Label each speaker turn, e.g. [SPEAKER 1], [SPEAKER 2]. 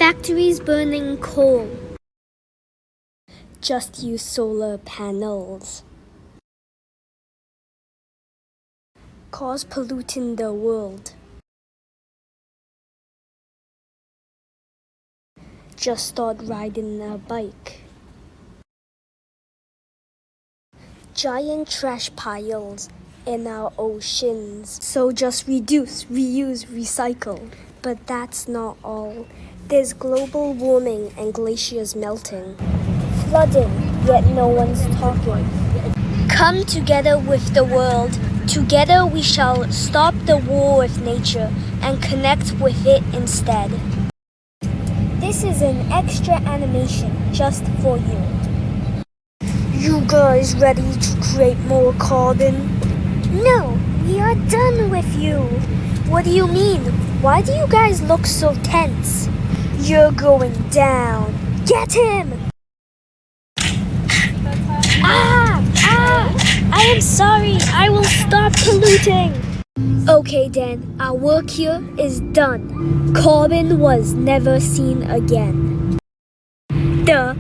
[SPEAKER 1] Factories burning coal. Just use solar panels. Cars polluting the world. Just start riding a bike. Giant trash piles in our oceans. So just reduce, reuse, recycle. But that's not all. There's global warming and glaciers melting. Flooding, yet no one's talking. Come together with the world. Together we shall stop the war with nature and connect with it instead. This is an extra animation just for you. You guys ready to create more carbon? No, we are done with you. What do you mean? Why do you guys look so tense? You're going down. Get him! I am sorry. I will stop polluting. Okay then, our work here is done. Carbon was never seen again. Duh.